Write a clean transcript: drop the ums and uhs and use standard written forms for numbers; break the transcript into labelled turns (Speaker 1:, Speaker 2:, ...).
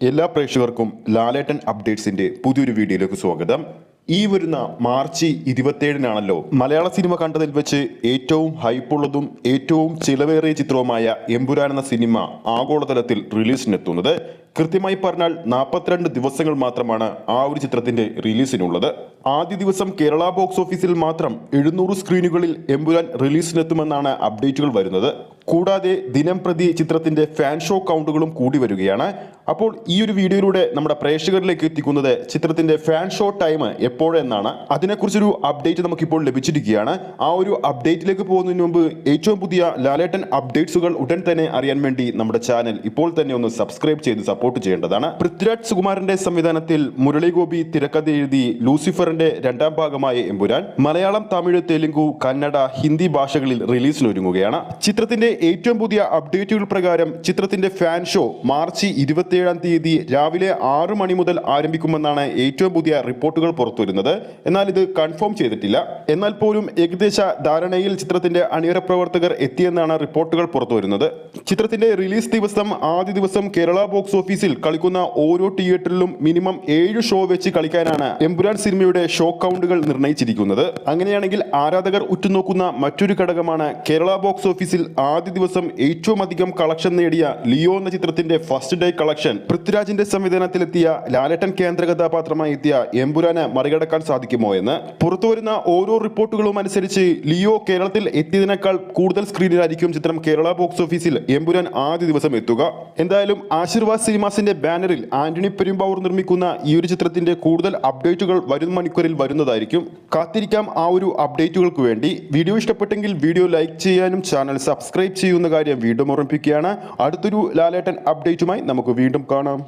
Speaker 1: എല്ലാ പ്രേക്ഷകർക്കും ലാലേട്ടൻ അപ്ഡേറ്റ്സിന്റെ പുതിയൊരു വീഡിയോയിലേക്ക് സ്വാഗതം. ഈ വരുന്ന മാർച്ച് 27-നാണല്ലോ മലയാള സിനിമ കണ്ടതിൽ വെച്ച് ഏറ്റവും ഹൈപ്പുള്ളതും ഏറ്റവും ചിലവേറിയ ചിത്രവുമായ എമ്പുരാൻ എന്ന സിനിമ ആഗോളതലത്തിൽ റിലീസിനെത്തുന്നത്. കൃത്യമായി പറഞ്ഞാൽ 42 ദിവസങ്ങൾ മാത്രമാണ് ആ ഒരു ചിത്രത്തിന്റെ റിലീസിനുള്ളത്. ആദ്യ ദിവസം കേരള ബോക്സ് ഓഫീസിൽ മാത്രം 700 സ്ക്രീനുകളിൽ എമ്പുരാൻ റിലീസിനെത്തുമെന്നാണ് അപ്ഡേറ്റുകൾ വരുന്നത്. കൂടാതെ ദിനം പ്രതി ചിത്രത്തിന്റെ ഫാൻ ഷോ കൗണ്ടുകളും കൂടി വരികയാണ്. അപ്പോൾ ഈ ഒരു വീഡിയോയിലൂടെ നമ്മുടെ പ്രേക്ഷകരിലേക്ക് എത്തിക്കുന്നത് ചിത്രത്തിന്റെ ഫാൻ ഷോ ടൈം എപ്പോഴെന്നാണ്. അതിനെക്കുറിച്ചൊരു അപ്ഡേറ്റ് നമുക്കിപ്പോൾ ലഭിച്ചിരിക്കുകയാണ്. ആ ഒരു അപ്ഡേറ്റിലേക്ക് പോകുന്നതിന് മുമ്പ് ഏറ്റവും പുതിയ ലാലേട്ടൻ അപ്ഡേറ്റ്സുകൾ ഉടൻ തന്നെ അറിയാൻ വേണ്ടി നമ്മുടെ ചാനൽ ഇപ്പോൾ തന്നെ ഒന്ന് സബ്സ്ക്രൈബ് ചെയ്ത് സപ്പോർട്ട് ചെയ്യേണ്ടതാണ്. പൃഥ്വിരാജ് സുകുമാരന്റെ സംവിധാനത്തിൽ മുരളി ഗോപി തിരക്കഥ എഴുതി ലൂസിഫറിന്റെ രണ്ടാം ഭാഗമായ എമ്പുരാൻ മലയാളം, തമിഴ്, തെലുങ്കു, കന്നഡ, ഹിന്ദി ഭാഷകളിൽ റിലീസിനൊരുങ്ങുകയാണ്. ചിത്രത്തിന്റെ ഏറ്റവും പുതിയ അപ്ഡേറ്റുകൾ പ്രകാരം ചിത്രത്തിന്റെ ഫാൻ ഷോ മാർച്ച് 27-ാം തീയതി രാവിലെ 6 മണി മുതൽ ആരംഭിക്കുമെന്നാണ് ഏറ്റവും പുതിയ റിപ്പോർട്ടുകൾ പുറത്തുവരുന്നത്. എന്നാൽ ഇത് കൺഫേം ചെയ്തിട്ടില്ല. എന്നാൽ പോലും ഏകദേശ ധാരണയിൽ ചിത്രത്തിന്റെ അണിയറ പ്രവർത്തകർ എത്തിയെന്നാണ് റിപ്പോർട്ടുകൾ പുറത്തുവരുന്നത്. ചിത്രത്തിന്റെ റിലീസ് ദിവസം ആദ്യ ദിവസം കേരള ബോക്സ് ഓഫീസിൽ കളിക്കുന്ന ഓരോ തിയേറ്ററിലും മിനിമം 7 ഷോ വെച്ച് കളിക്കാനാണ് എമ്പുരാൻ സിനിമയുടെ ഷോ കൗണ്ടുകൾ നിർണയിച്ചിരിക്കുന്നത്. അങ്ങനെയാണെങ്കിൽ ആരാധകർ ഉറ്റുനോക്കുന്ന മറ്റൊരു ഘടകമാണ് കേരള ബോക്സ് ഓഫീസിൽ ആദ്യ ദിവസം ഏറ്റവും അധികം കളക്ഷൻ നേടിയ ലിയോ എന്ന ചിത്രത്തിന്റെ ഫസ്റ്റ് ഡേ കളക്ഷൻ പൃഥ്വിരാജിന്റെ സംവിധാനത്തിലെത്തിയ ലാലേട്ടൻ കേന്ദ്ര കഥാപാത്രമായി എത്തിയ എമ്പുരാന് മറികടക്കാൻ സാധിക്കുമോ എന്ന്. പുറത്തുവരുന്ന ഓരോ റിപ്പോർട്ടുകളും അനുസരിച്ച് ലിയോ കേരളത്തിൽ എത്തിയതിനേക്കാൾ കൂടുതൽ സ്ക്രീനിലായിരിക്കും ചിത്രം കേരള ബോക്സ് ഓഫീസിൽ എമ്പുരാൻ ആദ്യ ദിവസം എത്തുക. എന്തായാലും ആശീർവാദ് സിനിമാസിന്റെ ബാനറിൽ ആന്റണി പെരുമ്പാവൂർ നിർമ്മിക്കുന്ന ഈ ഒരു ചിത്രത്തിന്റെ കൂടുതൽ അപ്ഡേറ്റുകൾ വരും മണിക്കൂറിൽ വരുന്നതായിരിക്കും. കാത്തിരിക്കാം ആ ഒരു അപ്ഡേറ്റുകൾക്ക് വേണ്ടി. വീഡിയോ ഇഷ്ടപ്പെട്ടെങ്കിൽ വീഡിയോ ലൈക്ക് ചെയ്യാനും ചാനൽ സബ്സ്ക്രൈബ് ചെയ്യുന്ന കാര്യം വീണ്ടും ഓർമ്മിപ്പിക്കുകയാണ്. അടുത്തൊരു ലാലേട്ടൻ അപ്ഡേറ്റുമായി നമുക്ക് വീണ്ടും കാണാം.